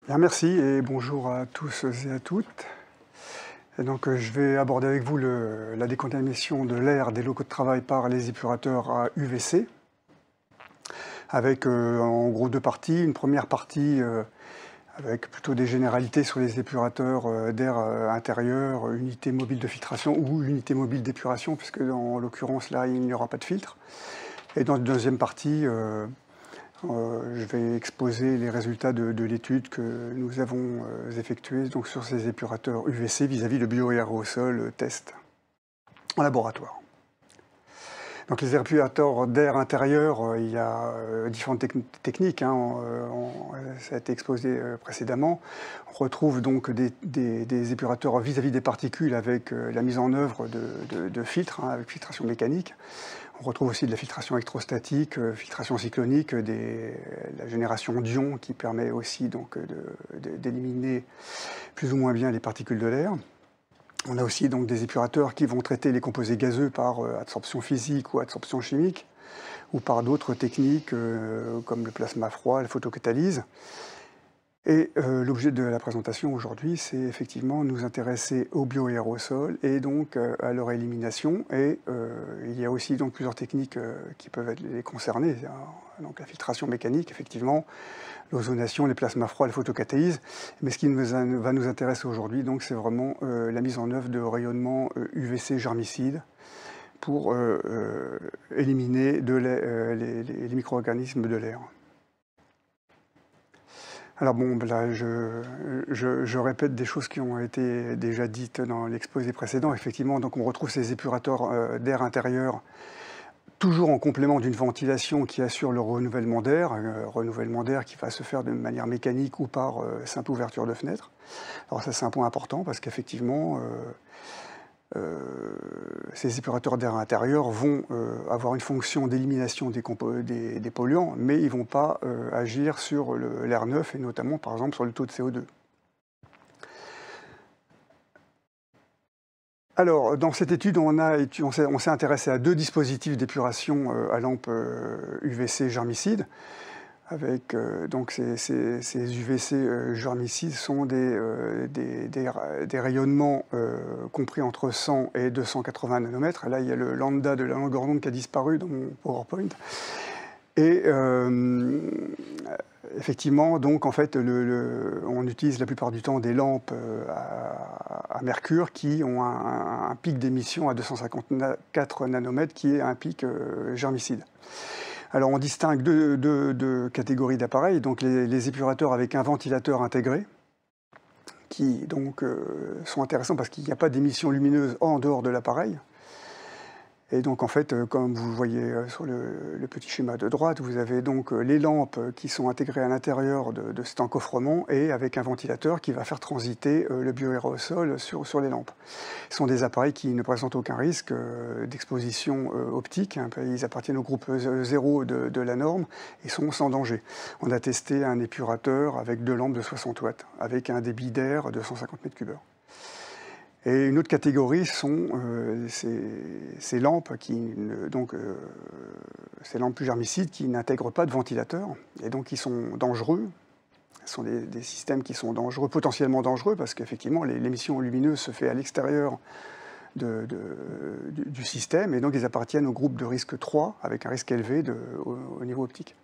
Bien, merci et bonjour à tous et à toutes. Et donc, je vais aborder avec vous la décontamination de l'air des locaux de travail par les épurateurs à UVC, avec en gros deux parties. Une première partie avec plutôt des généralités sur les épurateurs d'air intérieur, unité mobile de filtration ou unité mobile d'épuration, puisque en l'occurrence là, il n'y aura pas de filtre. Et dans une deuxième partie, je vais exposer les résultats de l'étude que nous avons effectuée donc, sur ces épurateurs UVC vis-à-vis de bioaérosol test en laboratoire. Donc les épurateurs d'air intérieur, il y a différentes techniques, hein, ça a été exposé précédemment. On retrouve donc des épurateurs vis-à-vis des particules avec la mise en œuvre de filtres, hein, avec filtration mécanique. On retrouve aussi de la filtration électrostatique, filtration cyclonique, la génération d'ions qui permet aussi d'éliminer plus ou moins bien les particules de l'air. On a aussi donc des épurateurs qui vont traiter les composés gazeux par adsorption physique ou adsorption chimique, ou par d'autres techniques comme le plasma froid, la photocatalyse. Et l'objet de la présentation aujourd'hui, c'est effectivement nous intéresser aux bioaérosols et donc à leur élimination. Et il y a aussi donc plusieurs techniques qui peuvent les concerner. Donc la filtration mécanique, effectivement, l'ozonation, les plasmas froids, la photocatalyse. Mais ce qui va nous intéresser aujourd'hui, donc, c'est vraiment la mise en œuvre de rayonnement UVC germicide pour éliminer les micro-organismes de l'air. Alors bon, là, je répète des choses qui ont été déjà dites dans l'exposé précédent. Effectivement, donc on retrouve ces épurateurs d'air intérieur toujours en complément d'une ventilation qui assure le renouvellement d'air qui va se faire de manière mécanique ou par simple ouverture de fenêtre. Alors ça, c'est un point important parce qu'effectivement, ces épurateurs d'air intérieur vont avoir une fonction d'élimination des polluants, mais ils ne vont pas agir sur l'air neuf et notamment par exemple sur le taux de CO2. Alors, dans cette étude, on s'est intéressé à deux dispositifs d'épuration à lampe UVC germicide. Avec donc ces UVC germicides sont des rayonnements compris entre 100 et 280 nanomètres. Là, il y a le lambda de la longueur d'onde qui a disparu dans mon PowerPoint. Et effectivement, donc en fait, on utilise la plupart du temps des lampes à mercure qui ont un pic d'émission à 254 nanomètres qui est un pic germicide. Alors on distingue deux catégories d'appareils, donc les épurateurs avec un ventilateur intégré, qui donc sont intéressants parce qu'il n'y a pas d'émission lumineuse en dehors de l'appareil. Et donc en fait, comme vous voyez sur le petit schéma de droite, vous avez donc les lampes qui sont intégrées à l'intérieur de cet encofrement et avec un ventilateur qui va faire transiter le bioaérosol sur les lampes. Ce sont des appareils qui ne présentent aucun risque d'exposition optique, hein, ils appartiennent au groupe 0 de la norme et sont sans danger. On a testé un épurateur avec deux lampes de 60 watts, avec un débit d'air de 150 m3. Et une autre catégorie sont ces lampes ces lampes germicides qui n'intègrent pas de ventilateur et donc qui sont dangereux. Ce sont des systèmes qui sont dangereux, potentiellement dangereux, parce qu'effectivement l'émission lumineuse se fait à l'extérieur du système et donc ils appartiennent au groupe de risque 3 avec un risque élevé au niveau optique.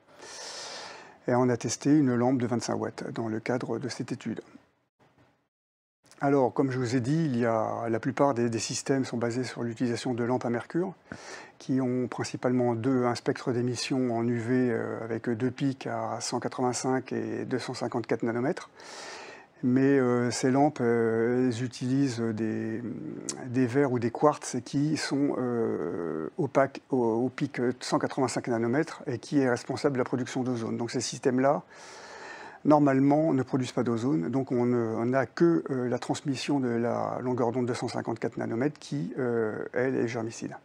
Et on a testé une lampe de 25 watts dans le cadre de cette étude. Alors, comme je vous ai dit, la plupart des systèmes sont basés sur l'utilisation de lampes à mercure, qui ont principalement un spectre d'émission en UV avec deux pics à 185 et 254 nanomètres. Mais ces lampes utilisent des verres ou des quartz qui sont opaques au pic 185 nanomètres et qui est responsable de la production d'ozone. Donc ces systèmes-là, normalement, ne produisent pas d'ozone, donc on n'a que la transmission de la longueur d'onde de 254 nanomètres qui, elle, est germicide.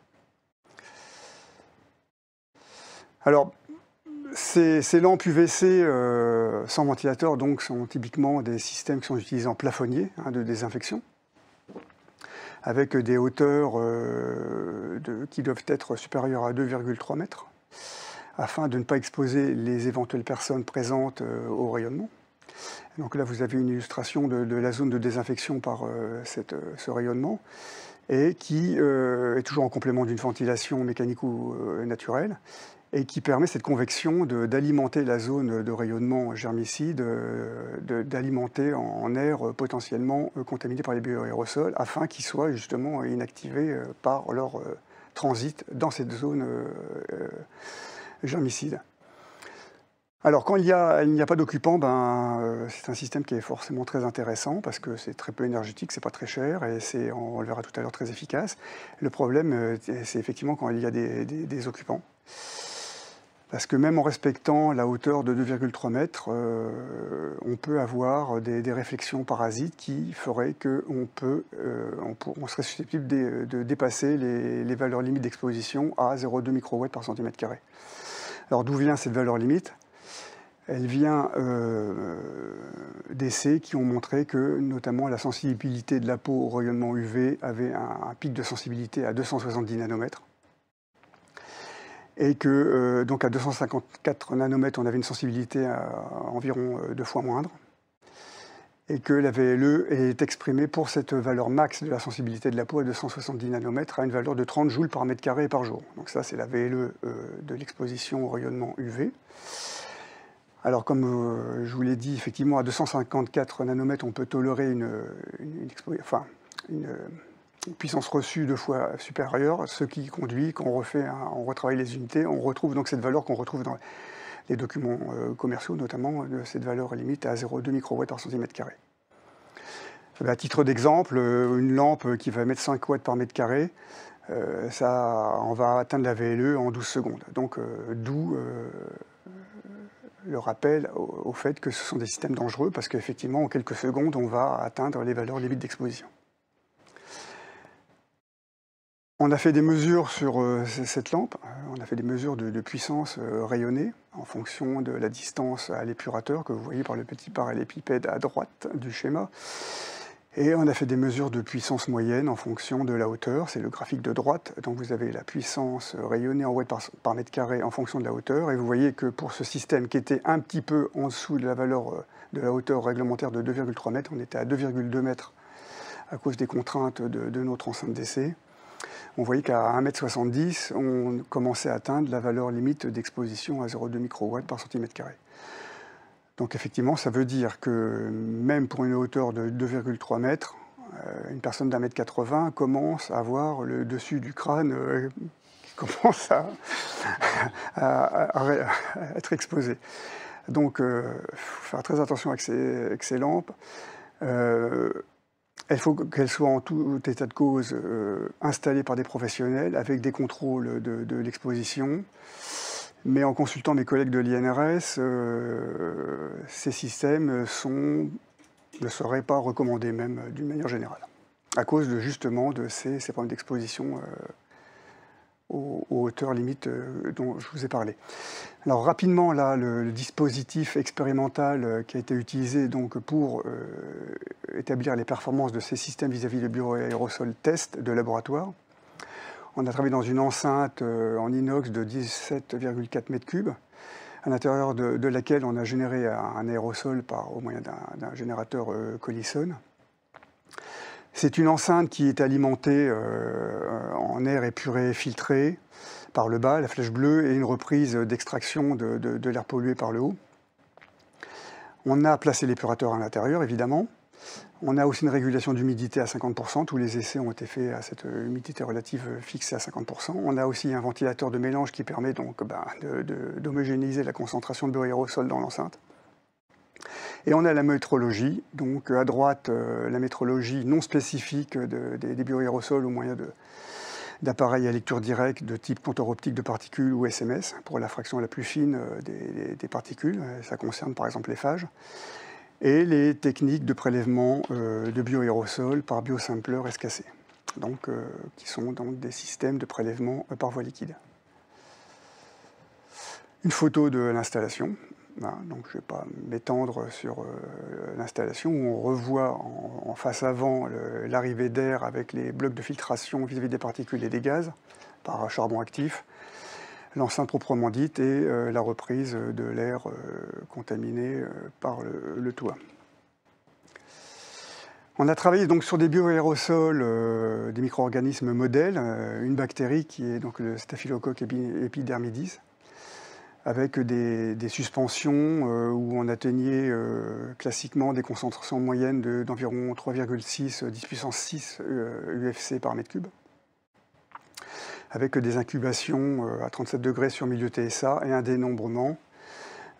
Alors, ces lampes UVC sans ventilateur donc, sont typiquement des systèmes qui sont utilisés en plafonnier de désinfection, avec des hauteurs qui doivent être supérieures à 2,3 mètres. Afin de ne pas exposer les éventuelles personnes présentes au rayonnement. Donc là, vous avez une illustration de la zone de désinfection par ce rayonnement, et qui est toujours en complément d'une ventilation mécanique ou naturelle, et qui permet cette convection d'alimenter la zone de rayonnement germicide, d'alimenter en air potentiellement contaminé par les bioaérosols, afin qu'ils soient justement inactivés par leur transit dans cette zone germicide. Alors quand il n'y a pas d'occupant, c'est un système qui est forcément très intéressant parce que c'est très peu énergétique, c'est pas très cher et c'est, on le verra tout à l'heure, très efficace. Le problème, c'est effectivement quand il y a des occupants. Parce que même en respectant la hauteur de 2,3 mètres, on peut avoir des réflexions parasites qui feraient qu'on serait susceptible de dépasser les valeurs limites d'exposition à 0,2 microwatts par centimètre carré. Alors d'où vient cette valeur limite ? Elle vient d'essais qui ont montré que, notamment, la sensibilité de la peau au rayonnement UV avait un pic de sensibilité à 270 nanomètres. Et que, donc à 254 nanomètres, on avait une sensibilité environ 2 fois moindre. Et que la VLE est exprimée pour cette valeur max de la sensibilité de la peau à 270 nanomètres à une valeur de 30 joules par mètre carré et par jour. Donc ça, c'est la VLE de l'exposition au rayonnement UV. Alors, comme je vous l'ai dit, effectivement, à 254 nanomètres, on peut tolérer une puissance reçue 2 fois supérieure, ce qui conduit, quand on retravaille les unités, on retrouve donc cette valeur qu'on retrouve dans les documents commerciaux, notamment de cette valeur limite à 0,2 microwatts par centimètre carré. À titre d'exemple, une lampe qui va émettre 5 watts par mètre carré, on va atteindre la VLE en 12 secondes. Donc, d'où le rappel au fait que ce sont des systèmes dangereux, parce qu'effectivement, en quelques secondes, on va atteindre les valeurs limites d'exposition. On a fait des mesures sur cette lampe, on a fait des mesures de puissance rayonnée en fonction de la distance à l'épurateur que vous voyez par le petit parallélépipède à droite du schéma. Et on a fait des mesures de puissance moyenne en fonction de la hauteur, c'est le graphique de droite. Donc vous avez la puissance rayonnée en watts par mètre carré en fonction de la hauteur. Et vous voyez que pour ce système qui était un petit peu en dessous de la valeur de la hauteur réglementaire de 2,3 mètres, on était à 2,2 mètres à cause des contraintes de notre enceinte d'essai. On voyait qu'à 1,70 m, on commençait à atteindre la valeur limite d'exposition à 0,2 microwatts par centimètre carré. Donc effectivement, ça veut dire que même pour une hauteur de 2,3 mètres, une personne d'1,80 m commence à avoir le dessus du crâne qui commence à être exposé. Donc il faut faire très attention avec ces lampes. Il faut qu'elles soient en tout état de cause installées par des professionnels avec des contrôles de l'exposition. Mais en consultant mes collègues de l'INRS, ces systèmes ne seraient pas recommandés même d'une manière générale, à cause justement de ces problèmes d'exposition aux hauteurs limites dont je vous ai parlé. Alors rapidement, là, le dispositif expérimental qui a été utilisé donc, pour établir les performances de ces systèmes vis-à-vis de bioaérosols test de laboratoire. On a travaillé dans une enceinte en inox de 17,4 mètres cubes, à l'intérieur de laquelle on a généré un aérosol au moyen d'un générateur Collison. C'est une enceinte qui est alimentée en air épuré, filtré par le bas, la flèche bleue, et une reprise d'extraction de l'air pollué par le haut. On a placé l'épurateur à l'intérieur, évidemment. On a aussi une régulation d'humidité à 50%. Tous les essais ont été faits à cette humidité relative fixée à 50%. On a aussi un ventilateur de mélange qui permet donc d'homogénéiser la concentration de bioaérosol dans l'enceinte. Et on a la métrologie, donc à droite, la métrologie non spécifique des bioaérosols au moyen d'appareils à lecture directe de type compteur optique de particules ou SMS, pour la fraction la plus fine des particules. Ça concerne par exemple les phages. Et les techniques de prélèvement de bioaérosols par biosampler SKC, donc, qui sont donc des systèmes de prélèvement par voie liquide. Une photo de l'installation. Donc je ne vais pas m'étendre sur l'installation, où on revoit en face avant l'arrivée d'air avec les blocs de filtration vis-à-vis des particules et des gaz par charbon actif. l'enceinte proprement dite et la reprise de l'air contaminé par le toit. On a travaillé donc sur des bioaérosols, des micro-organismes modèles, une bactérie qui est donc le Staphylococcus epidermidis, avec des suspensions où on atteignait classiquement des concentrations moyennes d'environ 3,6 10 puissance 6 UFC par mètre cube, avec des incubations à 37 degrés sur milieu TSA et un dénombrement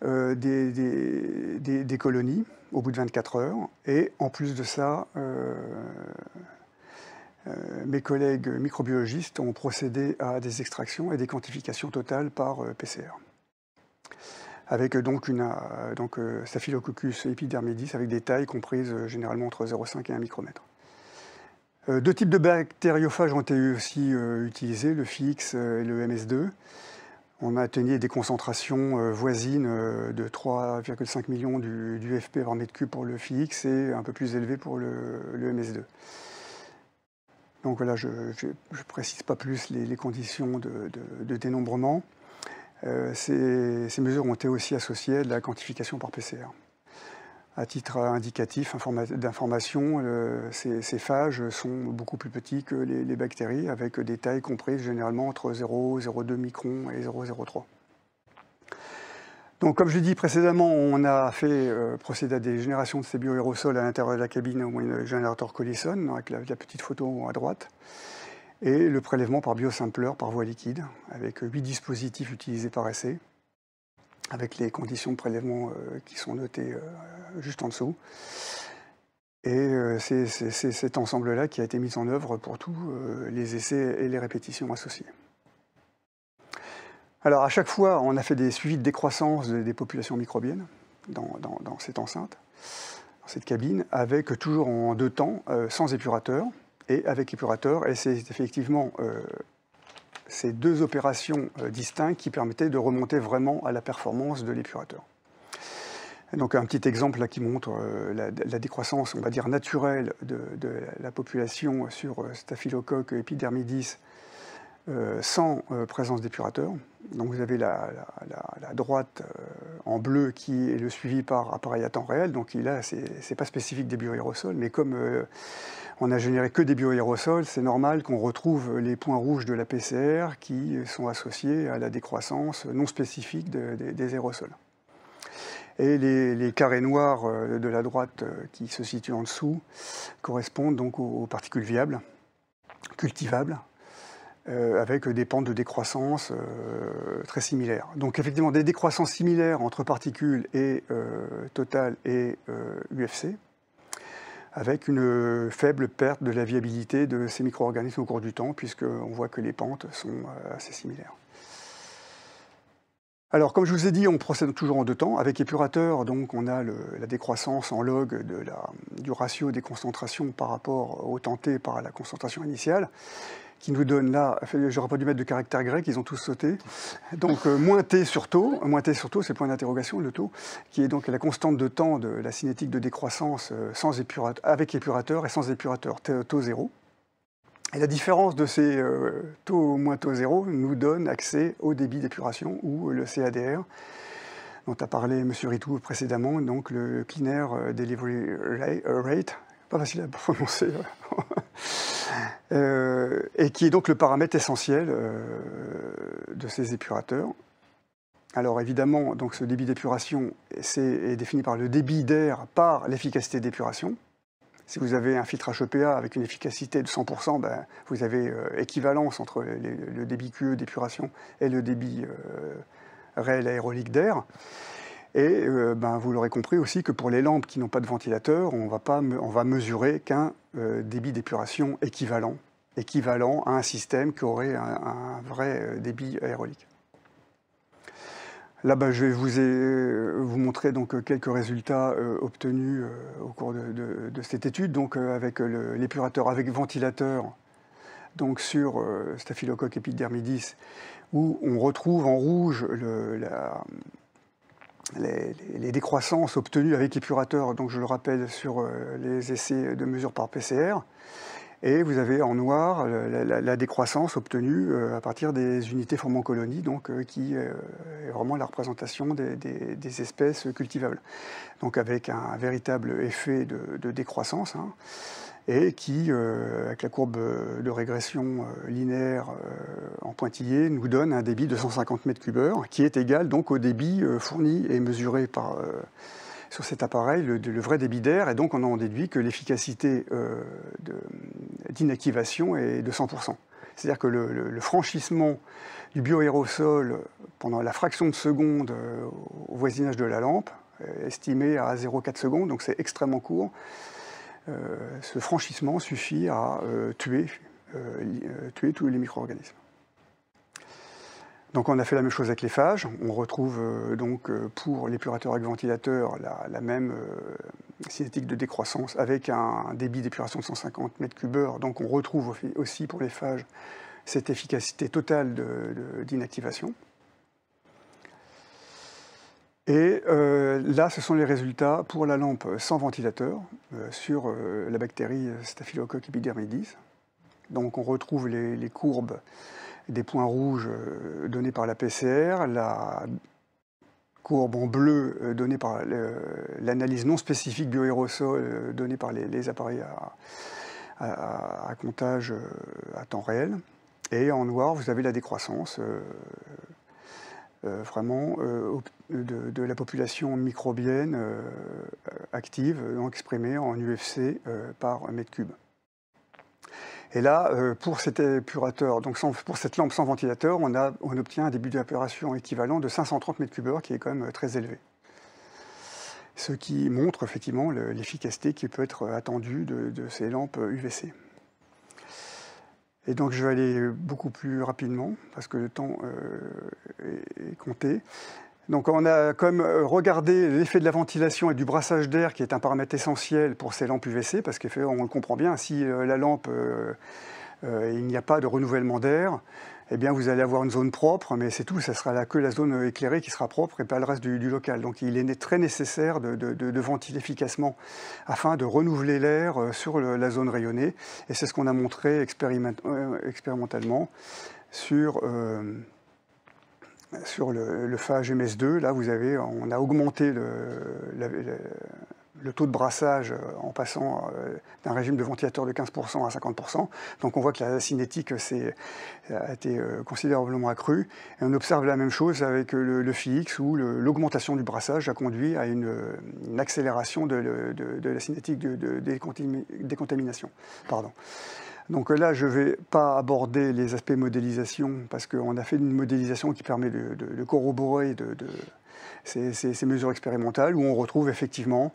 des colonies au bout de 24 heures. Et en plus de ça, mes collègues microbiologistes ont procédé à des extractions et des quantifications totales par PCR. Avec donc Staphylococcus epidermidis avec des tailles comprises généralement entre 0,5 et 1 micromètre. Deux types de bactériophages ont été aussi utilisés, le FIX et le MS2. On a atteint des concentrations voisines de 3,5 millions d'UFP par mètre cube pour le FIX et un peu plus élevé pour le MS2. Donc voilà, je ne précise pas plus les conditions de dénombrement. Ces mesures ont été aussi associées à de la quantification par PCR. À titre indicatif d'information, ces phages sont beaucoup plus petits que les bactéries, avec des tailles comprises généralement entre 0,02 microns et 0,03. Donc, comme je l'ai dit précédemment, on a fait procéder à des générations de ces bioaérosols à l'intérieur de la cabine au moyen d'un générateur Collison, avec la petite photo à droite, et le prélèvement par biosimpleur par voie liquide, avec 8 dispositifs utilisés par essai, avec les conditions de prélèvement qui sont notées juste en dessous. Et c'est cet ensemble-là qui a été mis en œuvre pour tous les essais et les répétitions associées. Alors, à chaque fois, on a fait des suivis de décroissance des populations microbiennes dans cette enceinte, dans cette cabine, avec toujours en 2 temps, sans épurateur et avec épurateur. Et c'est effectivement ces 2 opérations distinctes qui permettaient de remonter vraiment à la performance de l'épurateur. Donc un petit exemple là qui montre la décroissance, on va dire, naturelle de la population sur Staphylococcus epidermidis sans présence d'épurateur. Donc vous avez la droite en bleu qui est le suivi par appareil à temps réel. Donc là, c'est pas spécifique des bioaérosols, mais comme on n'a généré que des bioaérosols, c'est normal qu'on retrouve les points rouges de la PCR qui sont associés à la décroissance non spécifique des aérosols. Et les carrés noirs de la droite qui se situent en dessous correspondent donc aux particules viables, cultivables, avec des pentes de décroissance très similaires. Donc effectivement des décroissances similaires entre particules et totales et UFC, avec une faible perte de la viabilité de ces micro-organismes au cours du temps, puisqu'on voit que les pentes sont assez similaires. Alors, comme je vous ai dit, on procède toujours en 2 temps. Avec épurateur, donc, on a la décroissance en log du ratio des concentrations par rapport au temps T par la concentration initiale, qui nous donne là, j'aurais pas dû mettre de caractère grec, ils ont tous sauté. Donc, moins T sur taux, c'est le point d'interrogation, le taux, qui est donc la constante de temps de la cinétique de décroissance avec épurateur et sans épurateur, taux 0. Et la différence de ces taux moins taux 0 nous donne accès au débit d'épuration ou le CADR, dont a parlé M. Ritou précédemment, donc le Clean Air Delivery Rate, pas facile à prononcer, et qui est donc le paramètre essentiel de ces épurateurs. Alors évidemment, donc ce débit d'épuration est défini par le débit d'air par l'efficacité d'épuration. Si vous avez un filtrage EPA avec une efficacité de 100%, ben, vous avez équivalence entre le débit QE d'épuration et le débit réel aérolique d'air. Et ben, vous l'aurez compris aussi que pour les lampes qui n'ont pas de ventilateur, on va mesurer qu'un débit d'épuration équivalent à un système qui aurait un vrai débit aérolique. Là, je vais vous montrer donc quelques résultats obtenus au cours de cette étude, donc avec l'épurateur avec ventilateur, donc sur Staphylococcus epidermidis, où on retrouve en rouge les décroissances obtenues avec l'épurateur, donc je le rappelle sur les essais de mesure par PCR, Et vous avez en noir la décroissance obtenue à partir des unités formant colonie, donc qui est vraiment la représentation des espèces cultivables. Donc avec un véritable effet de décroissance, hein, et qui, avec la courbe de régression linéaire en pointillé, nous donne un débit de 150 m³, qui est égal donc au débit fourni et mesuré sur cet appareil, le vrai débit d'air, et donc on en déduit que l'efficacité d'inactivation est de 100%. C'est-à-dire que le franchissement du bioaérosol pendant la fraction de seconde au voisinage de la lampe, estimé à 0,4 secondes, donc c'est extrêmement court, ce franchissement suffit à tuer tous les micro-organismes. Donc on a fait la même chose avec les phages. On retrouve donc pour l'épurateur avec ventilateur la même cinétique de décroissance avec un débit d'épuration de 150 m³. Donc on retrouve aussi pour les phages cette efficacité totale d'inactivation. Et là, ce sont les résultats pour la lampe sans ventilateur sur la bactérie Staphylococcus epidermidis. Donc on retrouve les courbes des points rouges donnés par la PCR, la courbe en bleu donnée par l'analyse non spécifique bioaérosol donnée par les appareils à comptage à temps réel. Et en noir, vous avez la décroissance vraiment de la population microbienne active, donc exprimée en UFC par mètre cube. Et là, pour cet épurateur, donc pour cette lampe sans ventilateur, on obtient un débit d'épuration équivalent de 530 m³, qui est quand même très élevé. Ce qui montre effectivement l'efficacité qui peut être attendue de ces lampes UVC. Et donc je vais aller beaucoup plus rapidement, parce que le temps est compté. Donc on a quand même regardé l'effet de la ventilation et du brassage d'air, qui est un paramètre essentiel pour ces lampes UVC, parce qu'on le comprend bien, si la lampe, il n'y a pas de renouvellement d'air, eh bien vous allez avoir une zone propre, mais c'est tout, ça sera que la zone éclairée qui sera propre et pas le reste du local. Donc il est très nécessaire de ventiler efficacement afin de renouveler l'air sur la zone rayonnée, et c'est ce qu'on a montré expérimentalement sur le phage MS2. Là, on a augmenté le taux de brassage en passant d'un régime de ventilateur de 15% à 50%. Donc on voit que la cinétique a été considérablement accrue. Et on observe la même chose avec le FIX, où l'augmentation du brassage a conduit à une accélération de la cinétique de décontamination. Pardon. Donc là, je ne vais pas aborder les aspects modélisation, parce qu'on a fait une modélisation qui permet de corroborer ces mesures expérimentales, où on retrouve effectivement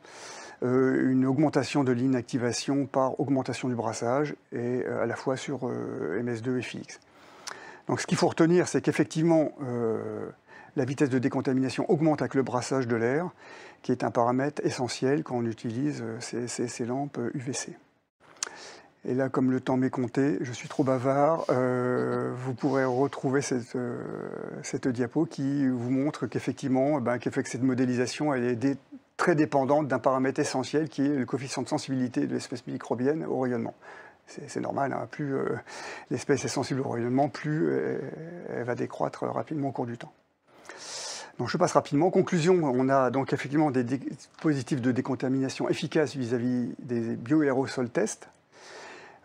une augmentation de l'inactivation par augmentation du brassage, et à la fois sur MS2 et FIX. Donc ce qu'il faut retenir, c'est qu'effectivement, la vitesse de décontamination augmente avec le brassage de l'air, qui est un paramètre essentiel quand on utilise ces lampes UVC. Et là, comme le temps m'est compté, je suis trop bavard, vous pourrez retrouver cette diapo qui vous montre qu'effectivement, que cette modélisation elle est très dépendante d'un paramètre essentiel qui est le coefficient de sensibilité de l'espèce microbienne au rayonnement. C'est normal, hein, plus l'espèce est sensible au rayonnement, plus elle va décroître rapidement au cours du temps. Donc je passe rapidement. En conclusion, on a donc effectivement des dispositifs de décontamination efficaces vis-à-vis des bioaérosols tests.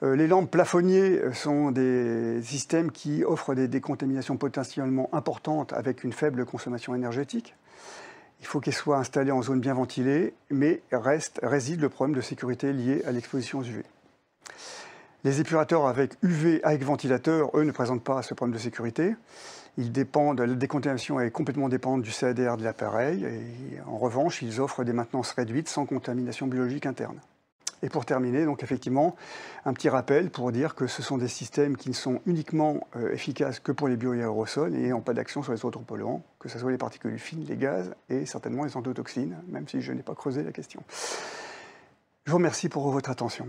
Les lampes plafonniers sont des systèmes qui offrent des décontaminations potentiellement importantes avec une faible consommation énergétique. Il faut qu'elles soient installées en zone bien ventilée, mais réside le problème de sécurité lié à l'exposition aux UV. Les épurateurs avec UV avec ventilateur, eux, ne présentent pas ce problème de sécurité. La décontamination est complètement dépendante du CADR de l'appareil, et en revanche, ils offrent des maintenances réduites sans contamination biologique interne. Et pour terminer, donc effectivement, un petit rappel pour dire que ce sont des systèmes qui ne sont uniquement efficaces que pour les bioaérosols et n'ont pas d'action sur les autres polluants, que ce soit les particules fines, les gaz et certainement les endotoxines, même si je n'ai pas creusé la question. Je vous remercie pour votre attention.